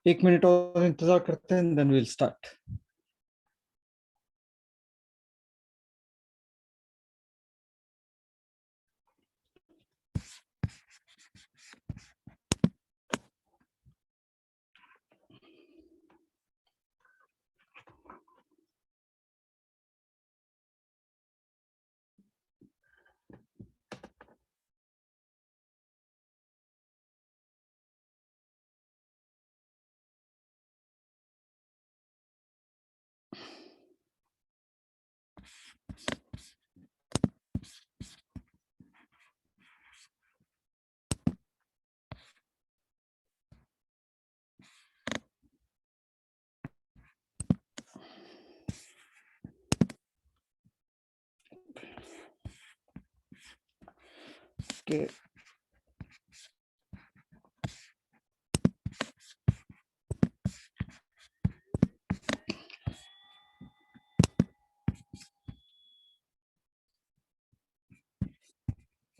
एक मिनट और इंतजार करते हैं, then will start. Okay,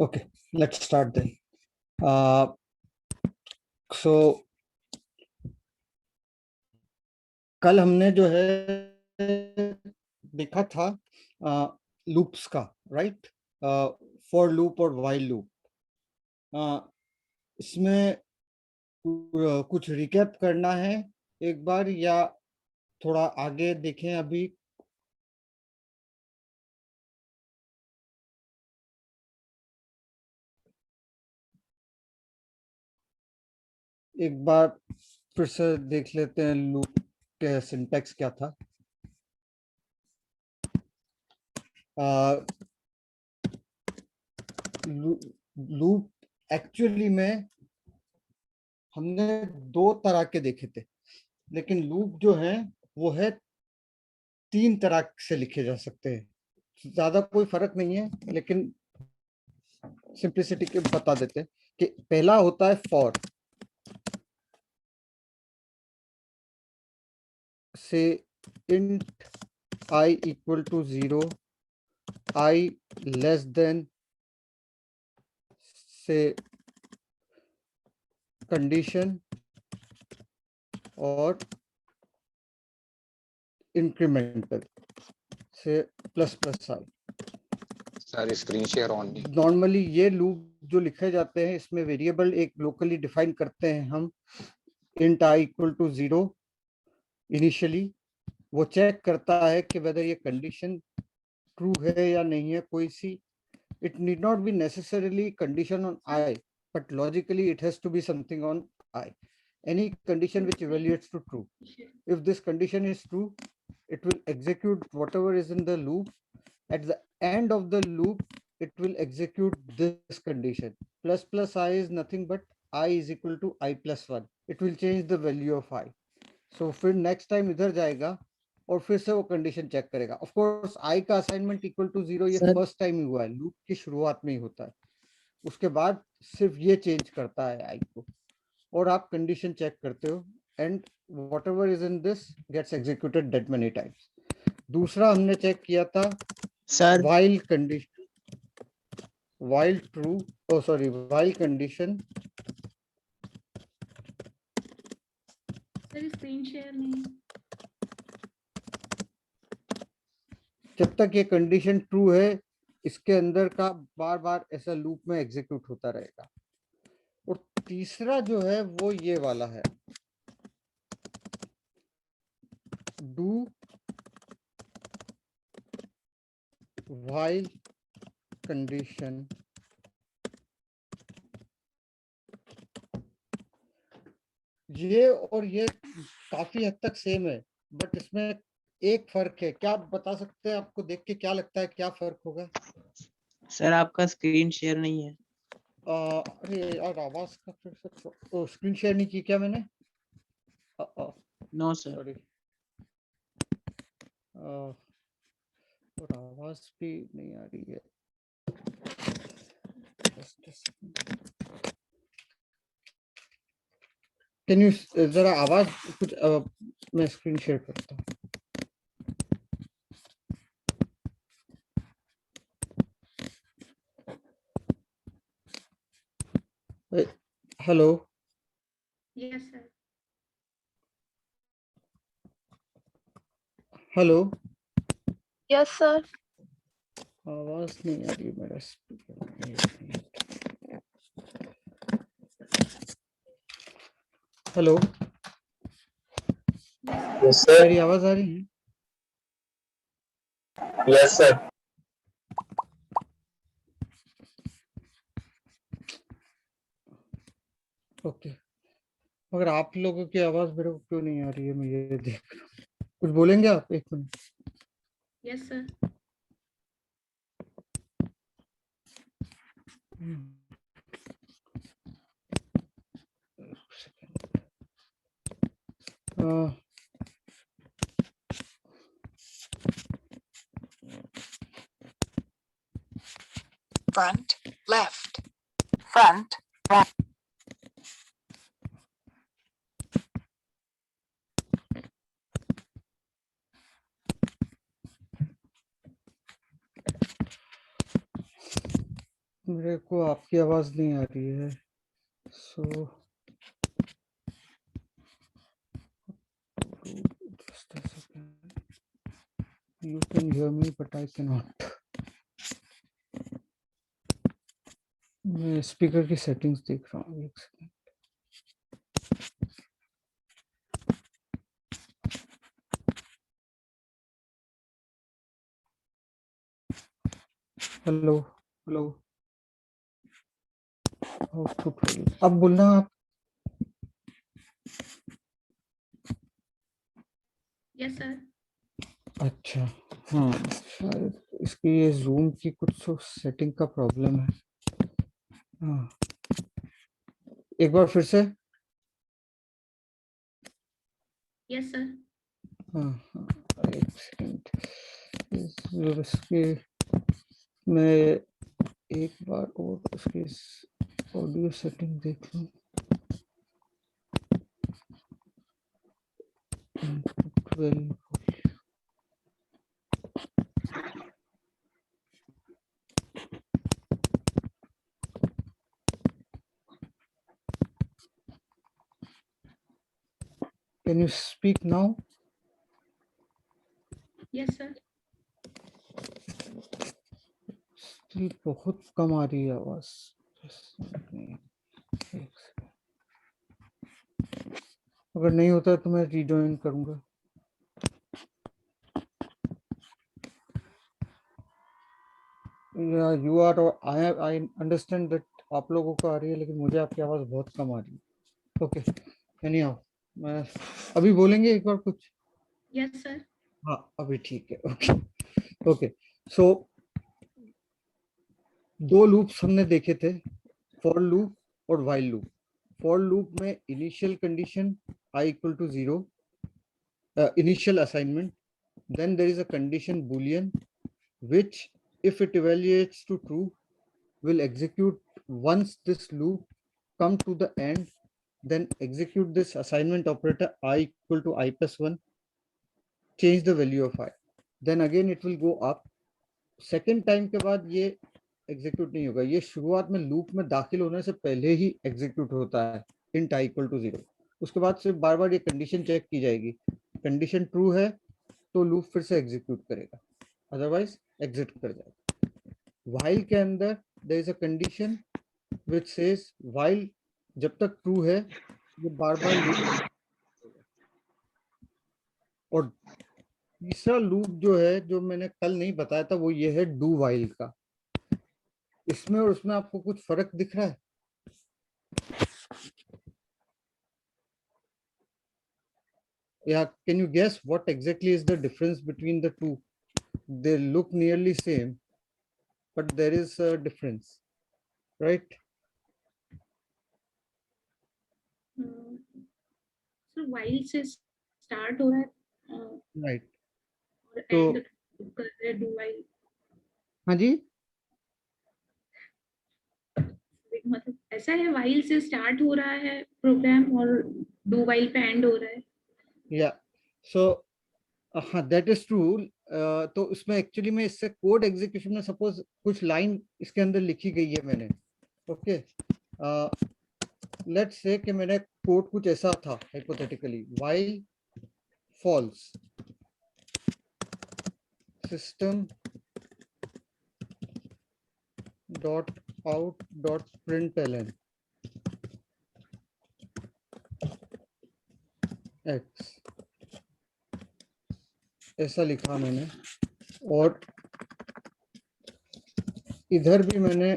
okay, let's start then. So कल हमने जो है देखा था लूप्स का, राइट? फॉर लूप और वाइल लूप। इसमें कुछ रिकैप करना है एक बार, या थोड़ा आगे देखें अभी? एक बार फिर से देख लेते हैं लूप के सिंटैक्स क्या था। लूप एक्चुअली में हमने दो तरह के देखे थे, लेकिन लूप जो है वो है तीन तरह से लिखे जा सकते हैं। ज्यादा कोई फर्क नहीं है, लेकिन सिंप्लिसिटी के बता देते हैं कि पहला होता है फॉर। से int I equal to 0, I less than से कंडीशन और इंक्रीमेंटल से plus plus I. Sir screen share on नहीं। नॉर्मली ये लूप जो लिखे जाते हैं, इसमें वेरिएबल एक लोकली डिफाइन करते हैं हम, int I equal to 0। Initially वो चेक करता है कि वेदर ये कंडीशन ट्रू है या नहीं है कोई C. It need not be necessarily condition on I, but logically it has to be something on I. Any condition which evaluates to true. If this condition is true, it will execute whatever is in the loop. At the end of the loop, it will execute this condition. Plus plus I is nothing but I is equal to I plus 1. It will change the value of I. So फिर next time इधर जाएगा और फिर से वो condition check करेगा। Of course I का assignment equal to 0 ये फर्स्ट टाइम ही हुआ है, लूप की शुरुआत में ही होता है। उसके बाद सिर्फ ये चेंज करता है आई को, और आप कंडीशन चेक करते हो, and whatever is in this gets executed that many times. दूसरा हमने चेक किया था sir while condition, while true, oh sorry, while condition. Sir screen share नहीं। जब तक ये कंडीशन ट्रू है, इसके अंदर का बार बार ऐसा लूप में एग्जीक्यूट होता रहेगा। और तीसरा जो है वो ये वाला है, डू वाइल कंडीशन। ये और ये काफी हद तक सेम है, बट इसमें एक फर्क है। क्या आप बता सकते हैं, आपको देख के क्या लगता है क्या फर्क होगा? सर आपका स्क्रीन शेयर नहीं है। अरे यार, आवाज का फिर से स्क्रीन शेयर नहीं की क्या मैंने? No sir. सॉरी, और आवाज भी नहीं आ रही है। कैन यू जरा आवाज कुछ मैं स्क्रीन शेयर करता हूँ। Hello, yes sir. Hello, yes sir. आवाज नहीं आ रही मेरा स्पीकर में। Hello, yes sir. मेरी आवाज आ रही है? Yes sir. ओके, मगर आप लोगों की आवाज मेरे को क्यों नहीं आ रही है? मैं ये देख रहा हूँ। कुछ बोलेंगे आप? एक minute. Yes sir. front, left, front, right. मेरे को आपकी आवाज नहीं आ रही है, सो just a second. You can hear me but I cannot. मैं स्पीकर की सेटिंग्स देख रहा हूँ, एक सेकंड। हेलो हेलो, अब बोलना आप। Yes sir. अच्छा, हाँ, शायद इसकी ये जूम की कुछ सेटिंग का प्रॉब्लम है। हाँ, एक बार फिर से। Yes sir. हाँ हाँ, एक सेकंड। इसके मैं एक बार और उसकी ऑडियो सेटिंग देख लूँ। Can you speak now? Yes sir. Still बहुत कम आ रही है आवाज। अगर नहीं होता तो मैं रीजॉइन करूंगा। You are, I understand that आप लोगों को आ रही है, लेकिन मुझे आपकी आवाज बहुत कम आ रही है। ओके, एनी हाउ, मैं अभी बोलेंगे एक बार कुछ। Yes sir. हाँ, अभी ठीक है। ओके ओके, सो दो लूप्स हमने देखे थे, फॉर लूप और व्हाइल लूप। फॉर लूप में initial condition i equal to 0, initial assignment, then there is a condition boolean which, if it evaluates to true, will execute once this loop come to the end, then execute this assignment operator I equal to I plus 1, change the value of I, then again it will go up. Second time के बाद ये execute नहीं होगा, ये शुरुआत में loop में दाखिल होने से पहले ही एग्जीक्यूट होता है int i equal to 0। उसके बाद सिर्फ बार बार ये कंडीशन चेक की जाएगी, कंडीशन ट्रू है तो लूप फिर से एग्जीक्यूट करेगा, अदरवाइज एग्जिट कर जाएगा। व्हाइल के अंदर there is a condition which says while जब तक ट्रू है ये बार बार लूप। और तीसरा लूप जो है, जो मैंने कल नहीं बताया था, वो ये है डू व्हाइल का। इसमें और उसमें आपको कुछ फर्क दिख रहा है? Yeah, can you guess what exactly is the difference between the two? They look nearly same, but there is a difference, right? Sir while से स्टार्ट हो रहा है Right. और तो एंड कर रहे हैं डू व्हाइल। हाँ जी, मतलब ऐसा है, व्हाइल से स्टार्ट हो रहा है प्रोग्राम और डू व्हाइल पे एंड हो रहा है। yeah, so हाँ, that is true। तो इसमें एक्चुअली में इससे कोड एग्जीक्यूशन में सपोज कुछ लाइन इसके अंदर लिखी गई है मैंने, ओके, लेट्स से कि मैंने कोड कुछ ऐसा था hypothetically, while false, system dot out dot println x, ऐसा लिखा मैंने, और इधर भी मैंने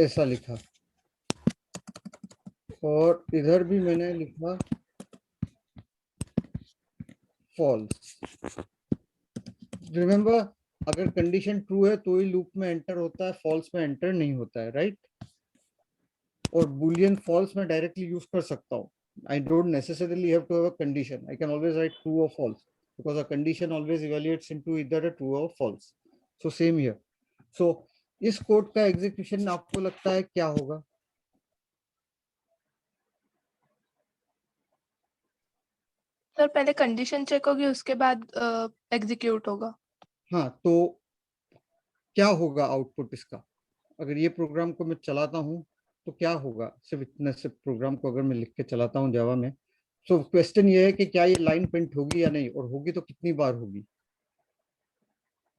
ऐसा लिखा, और इधर भी मैंने लिखा फॉल्स। रिमेंबर, अगर कंडीशन ट्रू है तो ही लूप में एंटर होता है, फॉल्स में एंटर नहीं होता है, राइट? और बूलियन फॉल्स में डायरेक्टली यूज कर सकता हूँ. I don't necessarily have to have a condition. I can always write true or false because a condition always evaluates into either a true or false. So same here. So इस code का execution आपको लगता है क्या होगा? Sir पहले condition check होगी, उसके बाद एग्जीक्यूट होगा। हाँ, तो क्या होगा आउटपुट इसका? अगर ये प्रोग्राम को मैं चलाता हूँ तो क्या होगा? सिर्फ इतने से प्रोग्राम को अगर मैं लिख के चलाता हूँ जावा में, तो क्वेश्चन ये है कि क्या ये लाइन प्रिंट होगी या नहीं, और होगी तो कितनी बार होगी?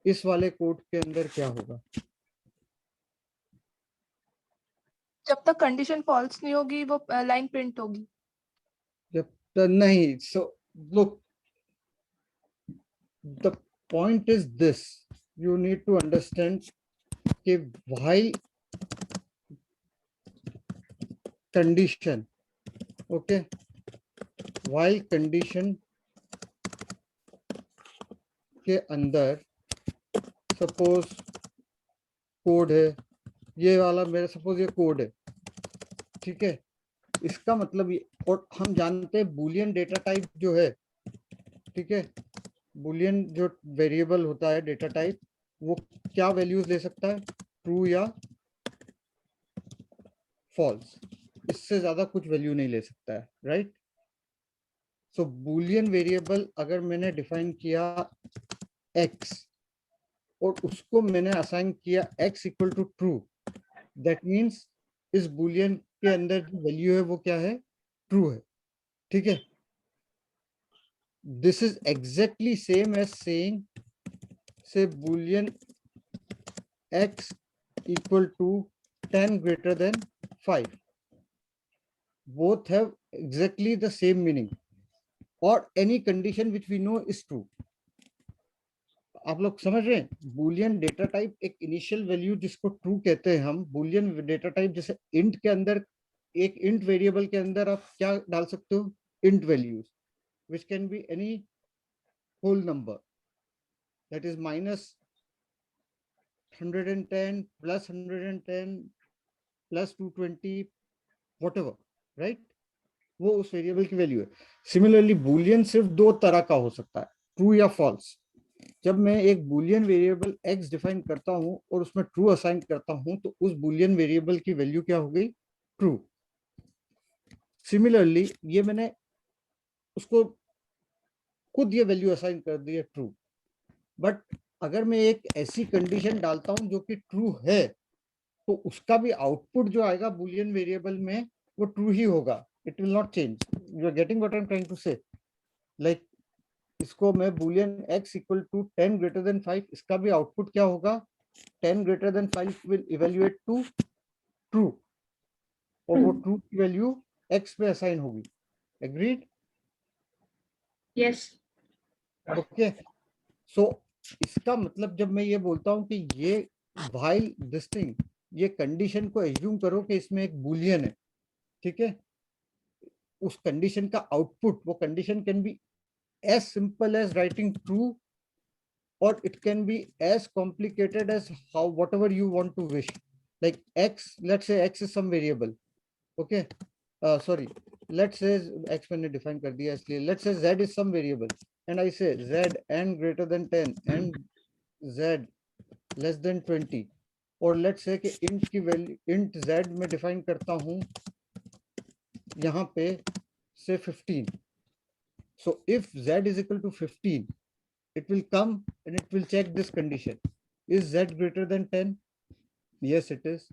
इस वाले कोड के अंदर क्या होगा? जब तक कंडीशन फॉल्स नहीं होगी वो लाइन प्रिंट होगी। जब तक नहीं, so look, the point is this, you need to understand कि while condition, okay, while condition के अंदर सपोज कोड है, ये वाला मेरा सपोज ये कोड है, ठीक है, इसका मतलब ये, और हम जानते हैं बूलियन डेटा टाइप जो है, ठीक है, बूलियन जो वेरिएबल होता है डेटा टाइप, वो क्या वैल्यूज ले सकता है? ट्रू या फॉल्स, इससे ज्यादा कुछ वैल्यू नहीं ले सकता है, राइट? सो बूलियन वेरिएबल अगर मैंने डिफाइन किया x और उसको मैंने असाइन किया x equal to true, that means इस बूलियन के अंदर जो वैल्यू है वो क्या है? ट्रू है, ठीक है? This is exactly same as saying से boolean x equal to 10 greater than 5. Both have exactly the same meaning, or any condition which we know is true. आप लोग समझ रहे हैं? बूलियन डेटा टाइप एक इनिशियल वैल्यू जिसको true कहते हैं हम, बूलियन डेटा टाइप जैसे इंट के अंदर, एक इंट वेरिएबल के अंदर आप क्या डाल सकते हो? Int values which can be any whole number, that is minus 110 plus 110 plus 220 whatever, right? वो उस वेरिएबल की वैल्यू है। सिमिलरली बूलियन सिर्फ दो तरह का हो सकता है, ट्रू या फॉल्स। जब मैं एक बूलियन वेरिएबल x डिफाइन करता हूं और उसमें ट्रू असाइन करता हूं तो उस बूलियन वेरिएबल की वैल्यू क्या हो गई? ट्रू। सिमिलरली ये मैंने उसको खुद ये वैल्यू असाइन कर दी है ट्रू, बट अगर मैं एक ऐसी कंडीशन डालता हूं जो कि ट्रू है तो उसका भी आउटपुट जो आएगा बूलियन वेरिएबल में वो ट्रू ही होगा, it will not change. You are getting what I am trying to से? लाइक इसको मैं Boolean x equal to 10 greater than 5, इसका भी आउटपुट क्या होगा? 10 greater than 5 will evaluate to true, और वो ट्रू की वैल्यू x पे असाइन होगी। एग्रीड? यस। ओके, सो इसका मतलब जब मैं ये बोलता हूं कि ये व्हाइल दिस थिंग, ये कंडीशन को एज्यूम करो कि इसमें एक बूलियन है, ठीक है, उस कंडीशन का आउटपुट, वो condition can be as simple as writing true, or it can be as complicated as how whatever you want to wish. Like x, let's say x is some variable, okay, sorry, let's say x मैंने define कर दिया इसलिए, let's say z is some variable and I say z n greater than 10 and z less than 20, और let's say कि int की value int z में define करता हूँ यहाँ पे से 15. So if z is equal to 15, it will come and it will check this condition. Is z greater than 10? Yes, it is.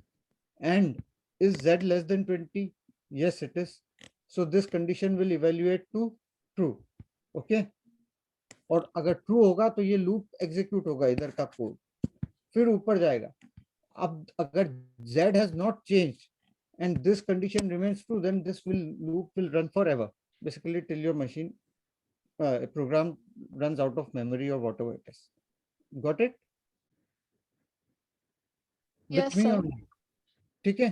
And is z less than 20? Yes, it is. So this condition will evaluate to true. Okay. और अगर true होगा तो ये loop execute होगा इधर का code, फिर ऊपर जाएगा. अब अगर z has not changed and this condition remains true, then this loop will run forever, basically till your machine program runs out of memory or whatever it is. Got it? Yes, With me sir. or not? ठीक है.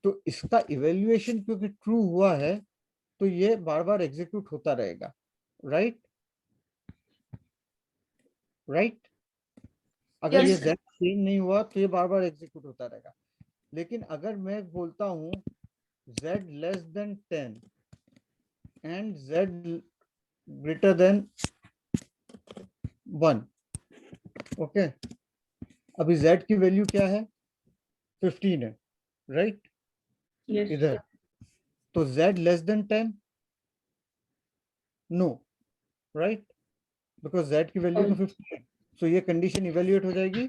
तो इसका evaluation क्योंकि true हुआ है तो ये बार बार execute होता रहेगा. Right right. अगर Yes, ये sir. z चेंज नहीं हुआ तो ये बार बार एग्जीक्यूट होता रहेगा. लेकिन अगर मैं बोलता हूं z less than 10 and z greater than 1, okay. अभी z की वैल्यू क्या है? 15 है. राइट. Yes. इधर तो z less than 10, no. Right. Because z की वैल्यू तो 15 है. सो ये कंडीशन इवेल्युएट हो जाएगी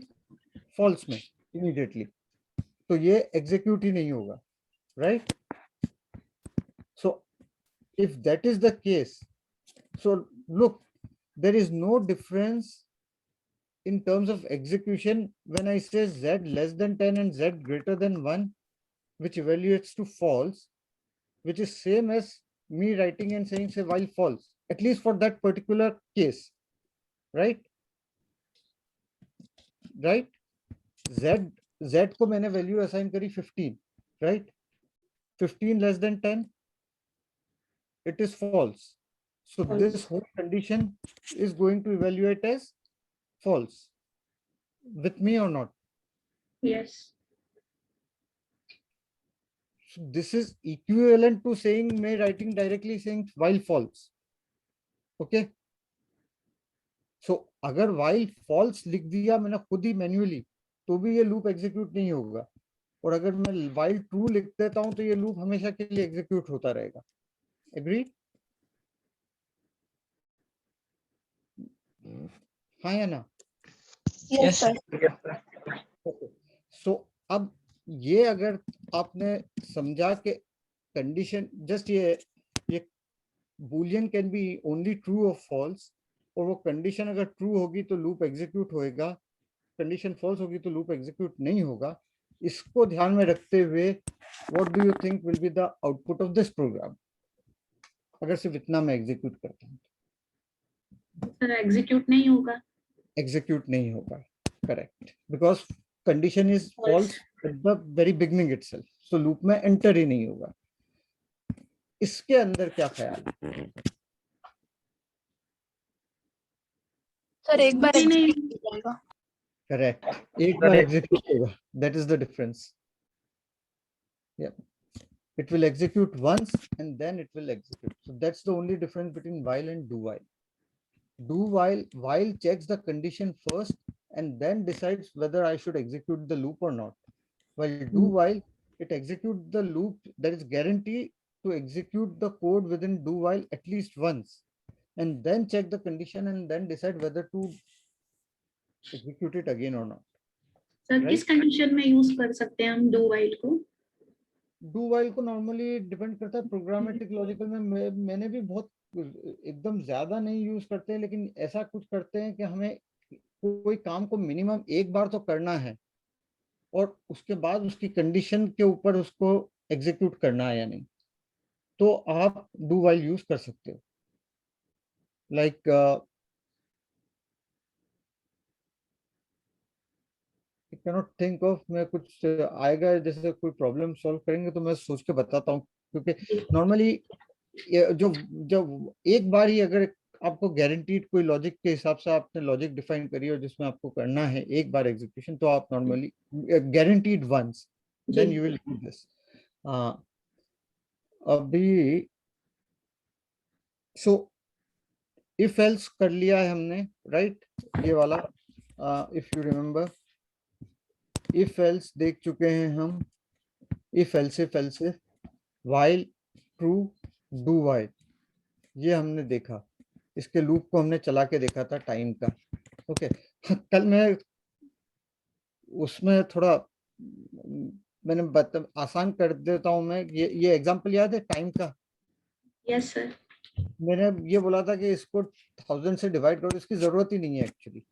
फॉल्स में इमीडिएटली. तो ये एग्जीक्यूट ही नहीं होगा. Right. So if that is the case, so look, there is no difference in terms of execution when I say z less than 10 and z greater than 1, which evaluates to false, which is same as me writing and saying say while false, at least for that particular case. Right. Right. z को मैंने value assign करी 15. Right. 15 less than 10, it is false. So this whole condition is going to evaluate as false. With me or not? Yes. So this is equivalent to saying me writing directly saying while false. Okay. So अगर while false लिख दिया मैंने खुद ही manually तो भी ये loop execute नहीं होगा. और अगर मैं while true लिख देता हूं तो ये लूप हमेशा के लिए एग्जीक्यूट होता रहेगा. Agreed? हाँ या ना? Yes, sir. सो अब ये अगर आपने समझा कि कंडीशन जस्ट ये Boolean can be only true और फॉल्स, और वो कंडीशन अगर ट्रू होगी तो लूप एग्जीक्यूट होएगा, कंडीशन फॉल्स होगी तो लूप एग्जीक्यूट नहीं होगा. इसको ध्यान में रखते हुए what do you think will be the output of this programme अगर सिर्फ इतना मैं एग्जीक्यूट करता हूँ? सर एग्जीक्यूट नहीं होगा. एग्जीक्यूट नहीं होगा. Correct. Because condition is false at the very beginning itself. So loop में एंटर ही नहीं होगा. इसके अंदर क्या ख्याल है? सर एक बार नहीं, नहीं. execute हो जाएगा. करेक्ट. एक बार एग्जीक्यूट होगा. That is the difference. It will execute once and then it will execute. So that's the only difference between while and do while. While checks the condition first and then decides whether I should execute the loop or not. While do while, it executes the loop that is guaranteed to execute the code within do while at least once, and then check the condition and then decide whether to execute it again or not. Sir किस condition में use कर सकते हैं हम do while को? Do while को normally depend करता है. प्रोग्रामेटिक लॉजिकल में मैंने भी बहुत एकदम ज्यादा नहीं यूज करते, लेकिन ऐसा कुछ करते हैं कि हमें कोई काम को मिनिमम एक बार तो करना है और उसके बाद उसकी कंडीशन के ऊपर उसको एग्जीक्यूट करना है या नहीं, तो आप डू वाइल यूज कर सकते हो. लाइक कैनॉट थिंक ऑफ, मैं कुछ आएगा जैसे कोई प्रॉब्लम सॉल्व करेंगे तो मैं सोच के बताता हूँ, क्योंकि नॉर्मली जो एक बार ही अगर आपको गारंटीड कोई लॉजिक के हिसाब से आपने लॉजिक डिफाइन करी और जिसमें आपको करना है एक बार एग्जीक्यूशन, तो आप normally guaranteed once then you will do this. अभी सो इफ एल्स कर लिया है हमने, राइट. ये वाला if you remember if else देख चुके हैं हम. If else while true do while ये हमने देखा. इसके लूप को हमने चला के देखा था टाइम का. ओके. कल मैं उसमें थोड़ा मैंने आसान कर देता हूं. मैं ये एग्जांपल याद है टाइम का? Yes sir. मैंने ये बोला था कि इसको 1000 से डिवाइड करो, इसकी जरूरत ही नहीं है actually.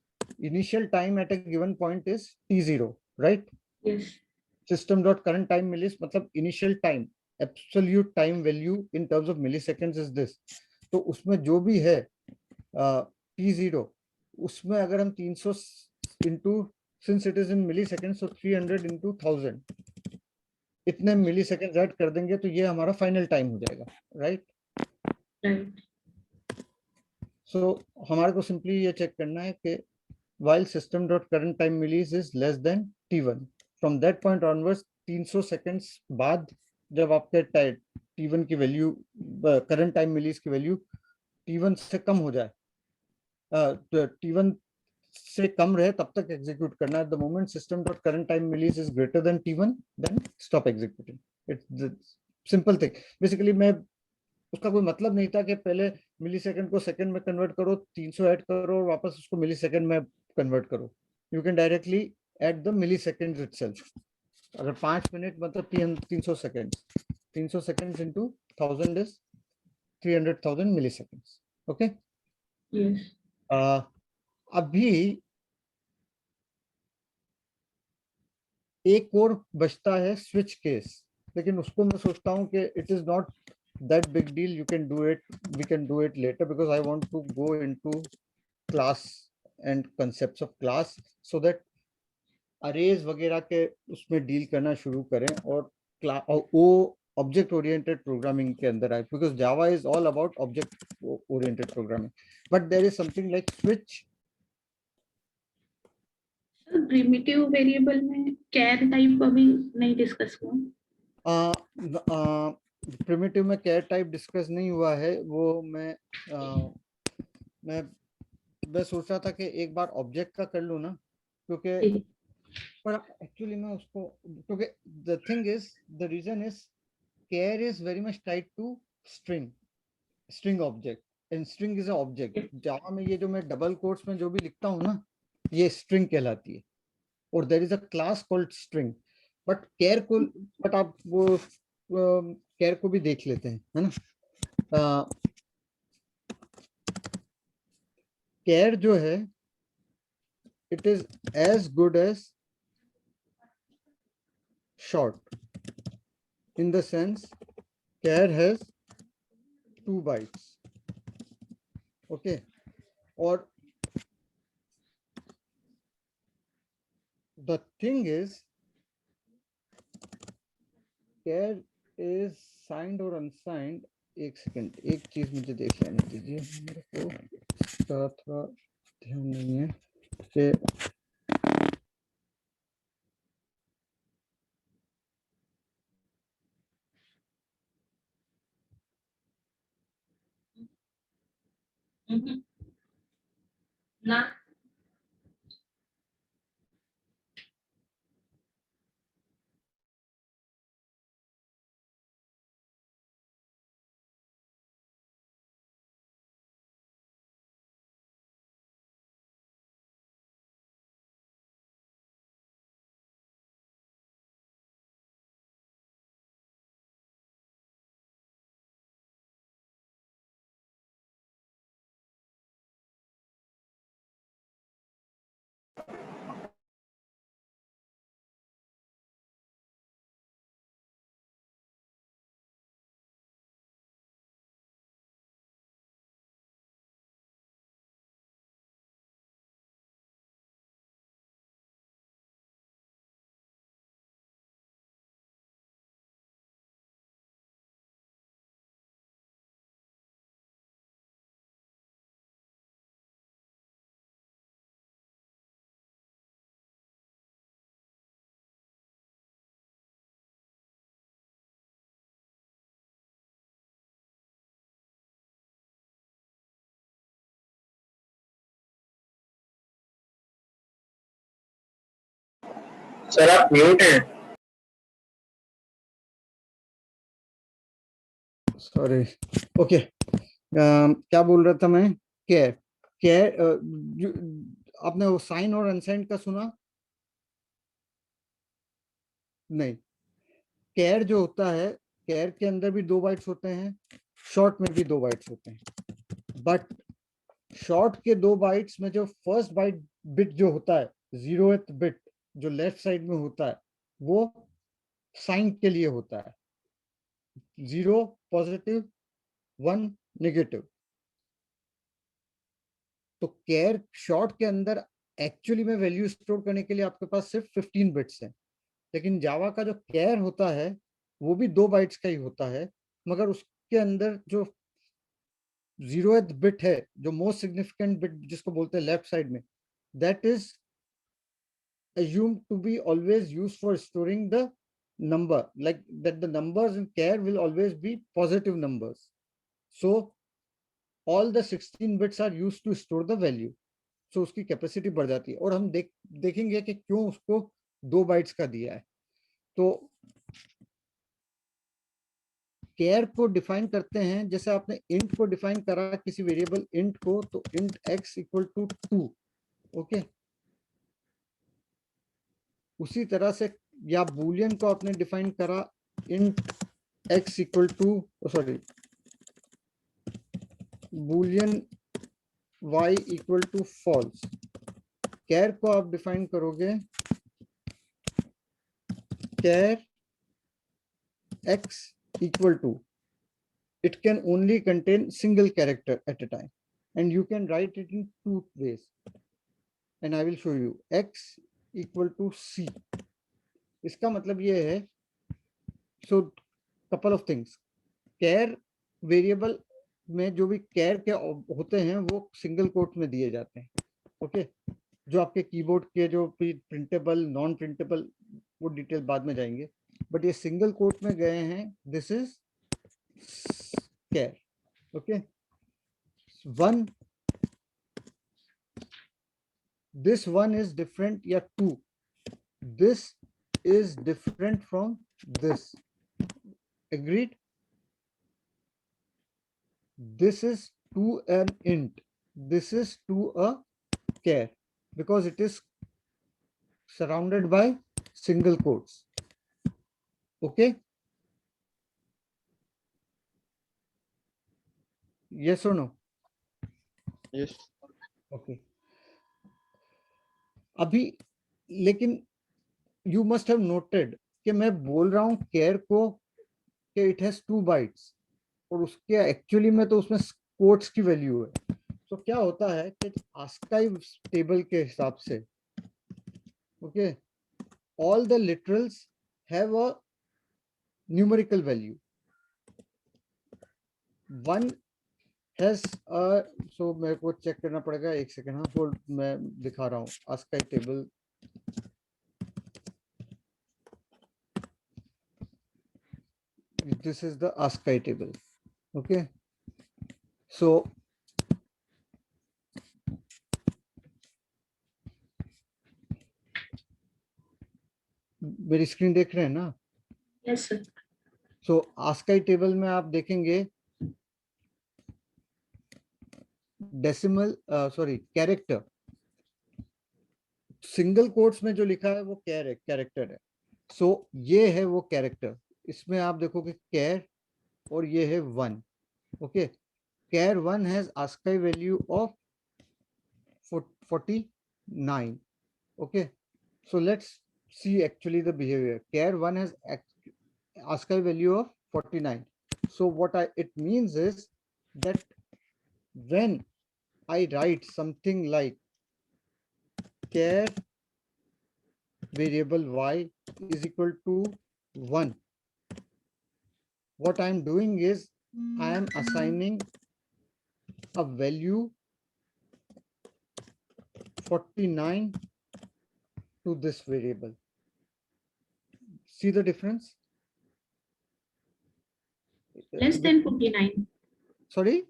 Initial time at a given point is t0, right? Yes. System dot current time मिलीस मतलब initial time, absolute time value in terms of milliseconds is this. तो उसमें जो भी है t0, उसमें अगर हम 300 into, since it is in millisecond, so 300 into 1000, इतने मिलीसेकंड ऐड कर देंगे तो ये हमारा फाइनल टाइम हो जाएगा, राइट? Right. सो हमारे को सिंपली ये चेक करना है कि while system dot current time millis is less than t1, from that point onwards 300 seconds बाद जब आपके t1 की वैल्यू, करंट टाइम मिलीज की वैल्यू t1 से कम हो जाए, t1 से कम रहे तब तक एग्जीक्यूट करना है. The moment system dot current time मिलीज is greater than t1, then stop executing. It's simple thing. Basically मैं, उसका कोई मतलब नहीं था कि पहले मिली सेकेंड को सेकेंड में कन्वर्ट करो, 300 ऐड करो और वापस उसको मिली सेकेंड में कन्वर्ट करो. You can directly at the milli second itself. अगर 5 मिनट मतलब 300 second, 300 second into 1000 is 300,000 milli second. Okay. Yes. अभी एक और बचता है स्विच केस, लेकिन उसको मैं सोचता हूँ कि it is not that big deal. You can do it, we can do it later, because I want to go into class and concepts of class so that arrays वगैरह के उसमें deal करना शुरू करें और वो ऑब्जेक्ट ओरिएंटेड प्रोग्रामिंग के अंदर आए, because Java is all about object oriented programming, but there is something like switch. Primitive variable में कैर टाइप अभी नहीं डिस्कस हुआ. प्रिमिटिव में कैर टाइप डिस्कस नहीं हुआ है. वो मैं सोच रहा था कि एक बार ऑब्जेक्ट का कर लूँ ना, क्योंकि पर एक्चुअली मैं उसको, क्योंकि the thing is, the reason is char is very much tied to string object, and string is a object. Java में ये जो मैं डबल कोट्स में जो भी लिखता हूँ ना, ये स्ट्रिंग कहलाती है, और there is a class called string. But char को, बट आप वो कैर को भी देख लेते हैं, है ना? कैर जो है, it is as good as short, in the sense char has 2 bytes. Okay. Or the thing is, char is signed or unsigned. एक सेकंड, एक चीज मुझे देख लेने दीजिए, मेरे को इसका थोड़ा ध्यान नहीं है कि ना. सर आप म्यूट हैं. सॉरी. ओके. क्या बोल रहा था मैं? कैर, कैर आपने वो साइन और अनसाइन का सुना? नहीं. कैर जो होता है, कैर के अंदर भी 2 बाइट्स होते हैं, शॉर्ट में भी 2 बाइट्स होते हैं, बट शॉर्ट के 2 बाइट्स में जो फर्स्ट बाइट बिट जो होता है, 0th बिट जो लेफ्ट साइड में होता है, वो साइन के लिए होता है, 0 पॉजिटिव 1 नेगेटिव। तो कैर शॉर्ट के अंदर एक्चुअली में वैल्यू स्टोर करने के लिए आपके पास सिर्फ 15 बिट्स हैं, लेकिन जावा का जो कैर होता है वो भी 2 बाइट्स का ही होता है, मगर उसके अंदर जो 0th बिट है, जो मोस्ट सिग्निफिकेंट बिट जिसको बोलते हैं लेफ्ट साइड में, that is assumed to be always used for storing the number, like that the numbers in char will always be positive numbers. So all the 16 bits are used to store the value. So उसकी capacity बढ़ जाती है, और हम देखेंगे कि क्यों उसको 2 बाइट्स का दिया है। तो कैर को डिफाइन करते हैं, जैसे आपने इंट को डिफाइन करा किसी वेरिएबल इंट को, तो int x equal to 2, okay. उसी तरह से या बूलियन को आपने डिफाइन करा int x equal to, sorry, boolean y equal to false. Char को आप डिफाइन करोगे कैर x equal to, it can only contain single character at a time, and you can write it in 2 ways, and I will show you। x equal to c, इसका मतलब ये है, so couple of things, char variable में जो भी कैर के होते हैं वो सिंगल कोट में दिए जाते हैं, ओके। जो आपके कीबोर्ड के जो प्रिंटेबल नॉन प्रिंटेबल वो डिटेल बाद में जाएंगे, बट ये सिंगल कोट में गए हैं, this is char, okay. 1, this 1 is different, या 2, this is different from this, agreed? This is to an int, this is to a char, because it is surrounded by single quotes, okay? Yes or no? Yes. Okay. अभी लेकिन you must have noted कि मैं बोल रहा हूं कैर को कि it has 2 bytes, और उसके एक्चुअली में तो उसमें कोट्स की वैल्यू है। तो क्या होता है कि आस्काई टेबल के हिसाब से, okay, all the literals have a numerical value, 1 has so मेरे को चेक करना पड़ेगा, एक सेकेंड, हाँ, होल्ड, मैं दिखा रहा हूँ ASCII table. This is the ASCII table, okay। So मेरी स्क्रीन देख रहे हैं ना? Yes, sir. So ASCII table में आप देखेंगे decimal, sorry, character, single quotes में जो लिखा है वो कैरेक्टर है। सो ये है वो कैरेक्टर, इसमें आप देखोगे कैर, और ये है 1, okay. Char 1 has ASCII value of 49, okay। So let's see actually the behavior. Char 1 has ASCII value of 49. So what it means is that when I write something like char variable y is equal to 1, what I am doing is I am assigning a value 49 to this variable. See the difference? Less than 49. Sorry?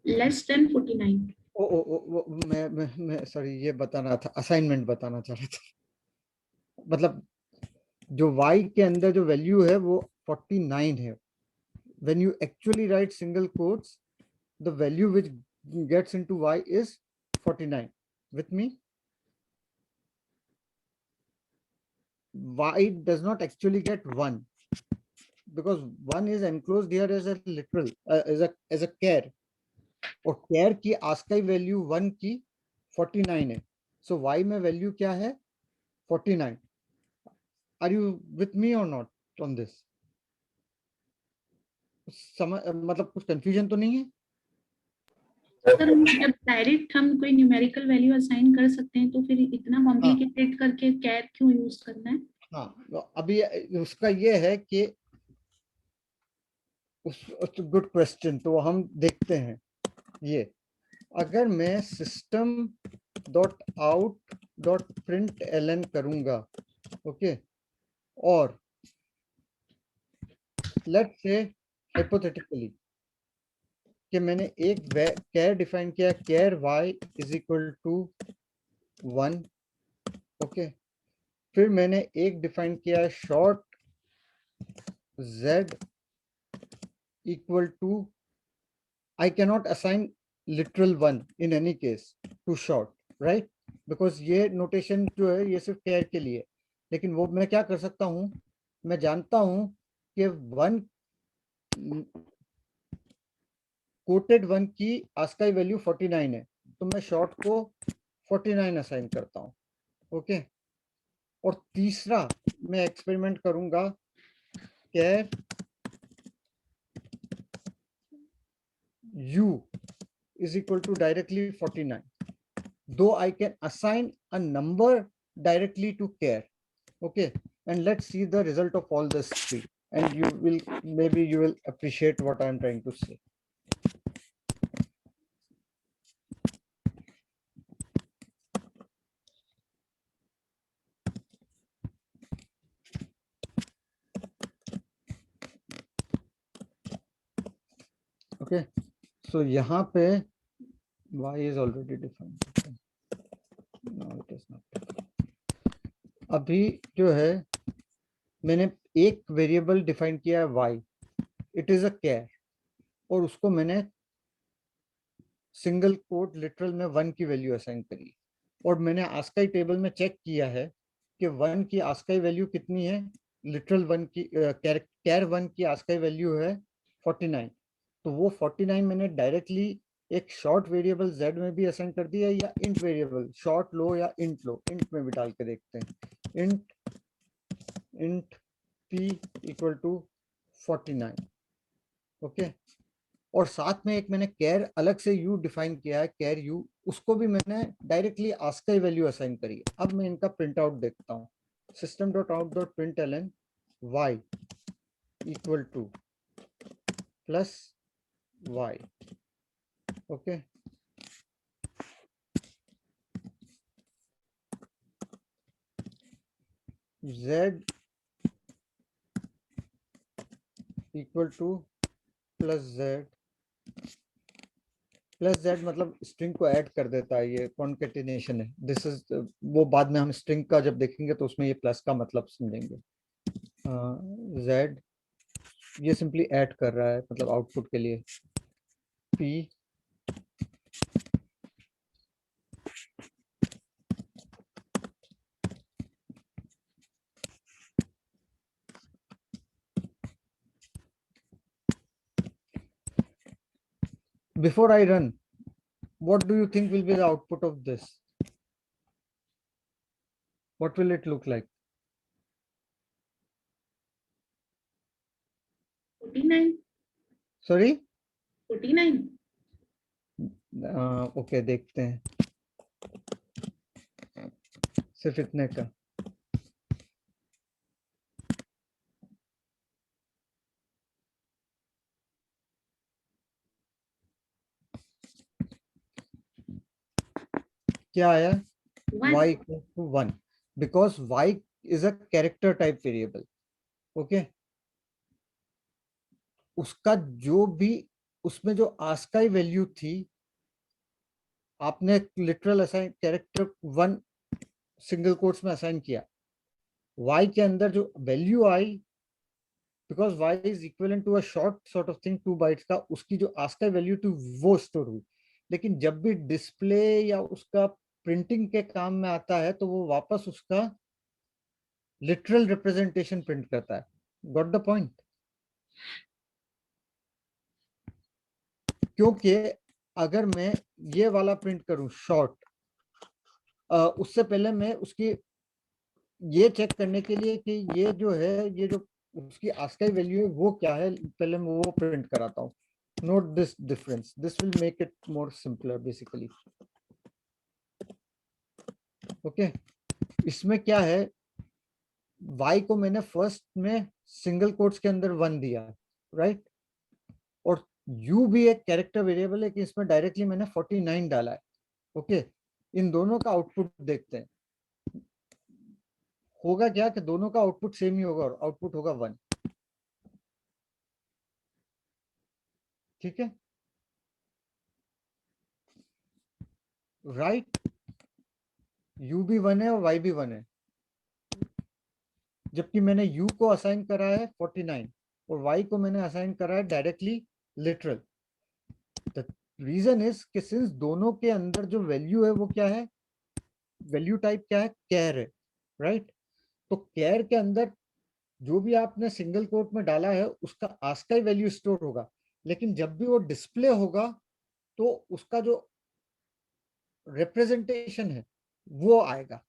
Less than 49. मैं sorry, ये बताना था, assignment बताना चाह रहा था। मतलब जो y के अंदर जो वैल्यू है वो 49 है। When you actually write single quotes, the value which gets into y is 49. With me? Y does not actually get 1. because one is enclosed here as a literal as a char, और char की ASCII value 1 की 49 है. So y में value क्या है? 49. Are you with me or not on this? मतलब कुछ confusion तो नहीं है? सर जब डायरेक्ट हम कोई न्यूमेरिकल वैल्यू असाइन कर सकते हैं तो फिर इतना कॉम्प्लिकेटेड करके कैर क्यों यूज करना है? हाँ, अभी उसका ये है कि गुड क्वेश्चन, तो हम देखते हैं. ये अगर मैं system dot out dot print Elon करूंगा, ओके, और लेट्स से हाइपोथेटिकली कि मैंने एक कैर डिफाइन किया, कैर y is equal to 1, okay, फिर मैंने एक डिफाइन किया short z equal to, I cannot assign literal 1 in any case to short, right? Because ये नोटेशन जो है ये सिर्फ कैर के लिए, लेकिन वो मैं क्या कर सकता हूँ, मैं जानता हूँ कि 1 कोटेड 1 की ASCII वैल्यू 49 है, तो मैं शॉर्ट को 49 असाइन करता हूँ, ओके. और तीसरा मैं एक्सपेरिमेंट करूंगा कैर u is equal to directly 49, though I can assign a number directly to care, okay. And let's see the result of all this three, and maybe you will appreciate what I am trying to say. Okay, so यहाँ पे y is already defined. No, it is not. अभी जो है मैंने एक variable define किया है y, it is अ कैर, और उसको मैंने सिंगल कोट लिटरल में 1 की वैल्यू असाइन करी, और मैंने ASCII टेबल में चेक किया है कि 1 की ASCII वैल्यू कितनी है, लिटरल 1 की कैर 1 की ASCII वैल्यू है 49. तो वो 49 मैंने डायरेक्टली एक शॉर्ट वेरिएबल z में भी असाइन कर दिया, या इंट वेरिएबल शॉर्ट लो या इंट लो, इंट में भी डाल के देखते हैं. Int p equal to 49, okay. और साथ में एक मैंने कैर अलग से u डिफाइन किया है, कैर u, उसको भी मैंने डायरेक्टली ASCII वैल्यू असाइन करी है. अब मैं इनका प्रिंट आउट देखता हूँ. System dot out dot print Elon y equal two plus y, okay. z equal two plus z मतलब स्ट्रिंग को ऐड कर देता है, ये कॉन्केटिनेशन है. दिस इज वो बाद में हम स्ट्रिंग का जब देखेंगे तो उसमें ये प्लस का मतलब समझेंगे. z ये सिंपली ऐड कर रहा है, मतलब आउटपुट के लिए. p before I run, what do you think will be the output of this? What will it look like? 49. Sorry? 49. Okay, देखते हैं सिर्फ इतने का. क्या आया? y equal to 1, because y is a character type variable, okay. उसका जो भी उसमें जो ASCII वैल्यू थी, आपने literal assign character 1 single quotes में असाइन किया, y के अंदर जो वैल्यू आई, because y is equivalent to a short sort of thing 2 bytes का, उसकी जो ASCII वैल्यू थी वो स्टोर हुई. लेकिन जब भी डिस्प्ले या उसका प्रिंटिंग के काम में आता है तो वो वापस उसका लिटरल रिप्रेजेंटेशन प्रिंट करता है. Got the point? क्योंकि अगर मैं ये वाला प्रिंट करूं शॉर्ट, उससे पहले मैं उसकी ये चेक करने के लिए कि ये जो है, ये जो उसकी आस्काई वैल्यू है वो क्या है, पहले मैं वो प्रिंट कराता हूँ. Note this difference, this will make it more simpler basically. Okay, इसमें क्या है, y को मैंने फर्स्ट में सिंगल कोट्स के अंदर 1 दिया, राइट, और u भी एक कैरेक्टर वेरिएबल है कि इसमें डायरेक्टली मैंने 49 डाला है. ओके, इन दोनों का आउटपुट देखते हैं. होगा क्या कि दोनों का आउटपुट सेम ही होगा और आउटपुट होगा 1. ठीक है, राइट, u भी 1 है और y भी 1 है, जबकि मैंने u को असाइन करा है 49 और y को मैंने असाइन करा है directly literal. The reason is कि सिंस दोनों के अंदर जो वैल्यू है वो क्या है, वैल्यू टाइप क्या है, कैर है, राइट. तो कैर के अंदर जो भी आपने सिंगल कोट में डाला है उसका आस्काई वैल्यू स्टोर होगा, लेकिन जब भी वो डिस्प्ले होगा तो उसका जो रिप्रेजेंटेशन है वो आएगा.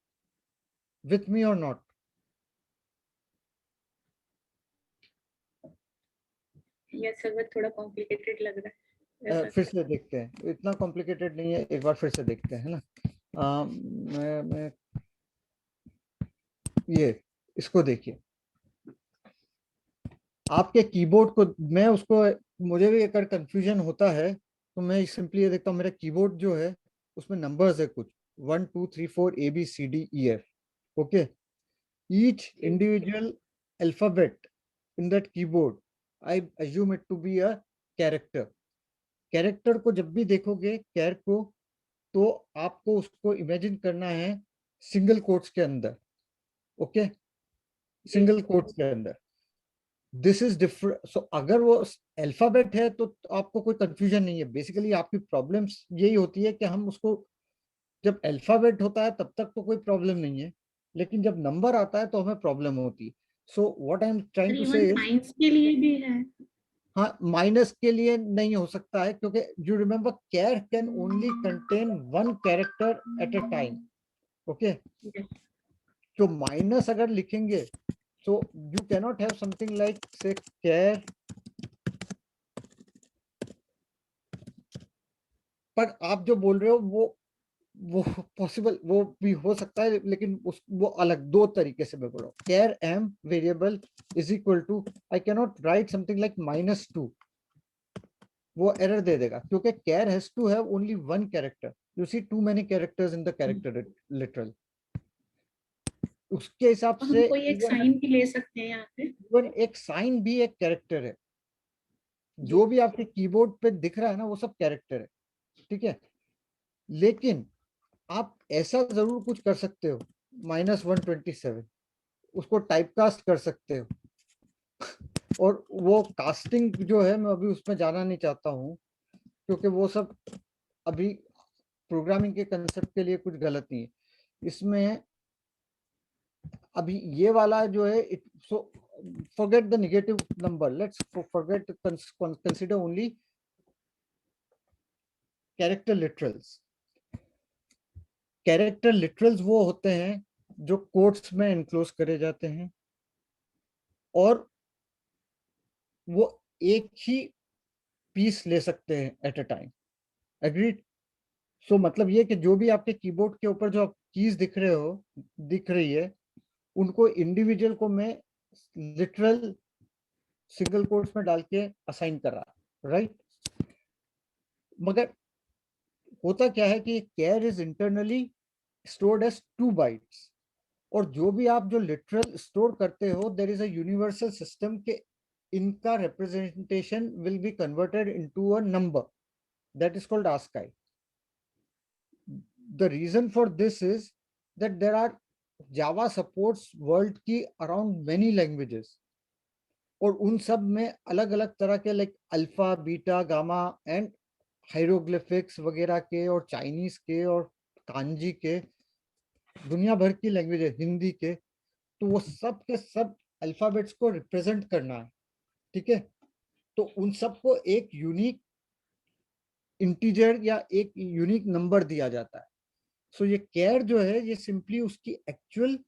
विथ मी और नॉट? ये सर्वर थोड़ा कॉम्प्लिकेटेड लग रहा है. फिर से देखते हैं, इतना कॉम्प्लिकेटेड नहीं है, एक बार फिर से देखते हैं, है ना. मैं ये इसको देखिए, आपके कीबोर्ड को मैं उसको, मुझे भी अगर कंफ्यूजन होता है तो मैं सिंपली ये देखता हूँ, मेरा कीबोर्ड जो है उसमें नंबर्स है कुछ 1 2 3 4 ABCDEF. Okay, each individual alphabet in that keyboard I assume it to be a character. Character को जब भी देखोगे कैर को, तो आपको उसको इमेजिन करना है सिंगल कोट्स के अंदर. ओके, सिंगल कोट्स के अंदर. This is different. सो अगर वो अल्फाबेट है तो आपको कोई कंफ्यूजन नहीं है. बेसिकली आपकी प्रॉब्लम्स यही होती है कि हम उसको, जब अल्फाबेट होता है तब तक तो कोई प्रॉब्लम नहीं है, लेकिन जब नंबर आता है तो हमें प्रॉब्लम होती है. So what I am trying to say, science के लिए भी है. हाँ, माइनस के लिए नहीं हो सकता है क्योंकि you remember care can only contain 1 character at a time. Okay, तो माइनस अगर लिखेंगे so you cannot have something like say care, पर आप जो बोल रहे हो वो पॉसिबल, वो भी हो सकता है, लेकिन वो अलग दो तरीके से मैं बोल रहा हूँ. care m variable is equal to, I can not write something like -2, वो एरर दे देगा क्योंकि care has to have only 1 character. You see too many characters in the character literal. उसके हिसाब हम से कोई एक साइन भी ले सकते हैं यहाँ पे. इवन एक साइन भी एक कैरेक्टर है. जो भी आपके कीबोर्ड पे दिख रहा है ना वो सब कैरेक्टर है. ठीक है, लेकिन आप ऐसा जरूर कुछ कर सकते हो, -127 उसको टाइपकास्ट कर सकते हो. और वो कास्टिंग जो है मैं अभी उसमें जाना नहीं चाहता हूँ क्योंकि वो सब अभी प्रोग्रामिंग के कंसेप्ट के लिए कुछ गलत नहीं है इसमें. अभी ये वाला जो है, सो forget the negative number, let's forget, consider only character literals. Character literals वो होते हैं जो कोट्स में एनक्लोज करे जाते हैं और वो एक ही पीस ले सकते हैं एट अ टाइम. एग्रीड? सो मतलब ये कि जो भी आपके कीबोर्ड के ऊपर जो आप कीज दिख रही है, उनको इंडिविजुअल को मैं लिटरल सिंगल कोट्स में डाल के असाइन कर रहा, राइट. मगर होता क्या है कि char is internally stored as 2 bytes, और जो भी आप जो लिटरल स्टोर करते हो there is a universal system के इनका representation will be converted into a number that is called ASCII. The reason for this is that there are Java supports world की अराउंड मेनी लैंग्वेजेस, और उन सब में अलग अलग तरह के like alpha beta gamma and hieroglyphics वगैरह के, और चाइनीज के और कांजी के, दुनिया भर की लैंग्वेज है, हिंदी के. तो वो सब के सब अल्फाबेट्स को रिप्रेजेंट करना है. ठीक है, तो उन सबको एक यूनिक इंटीजर या एक यूनिक नंबर दिया जाता है। सो ये कैर जो है ये सिंपली उसकी एक्चुअल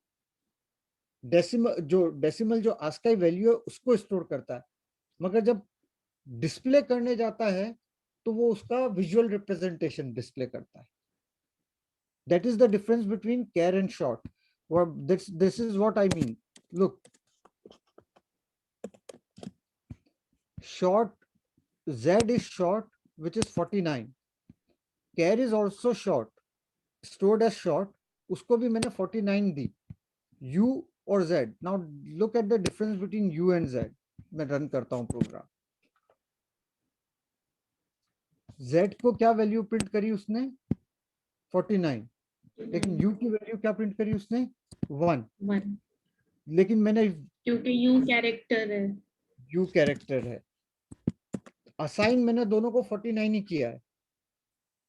डेसिमल जो आस्काई वैल्यू है उसको स्टोर करता है, मगर जब डिस्प्ले करने जाता है तो वो उसका विजुअल रिप्रेजेंटेशन डिस्प्ले करता है। That is the difference between char and short. This is what I mean. Look, short, Z is short, which is 49. Char is also short, stored as short. उसको भी मैंने 49 दी, U और Z. Now look at the difference between U and Z. मैं run करता हूँ programme. Z को क्या value print करी उसने? 49। लेकिन U की वैल्यू क्या प्रिंट करी उसने? 1। 1, लेकिन मैंने क्योंकि यू कैरेक्टर है। U कैरेक्टर है, असाइन मैंने दोनों को 49 ही किया है,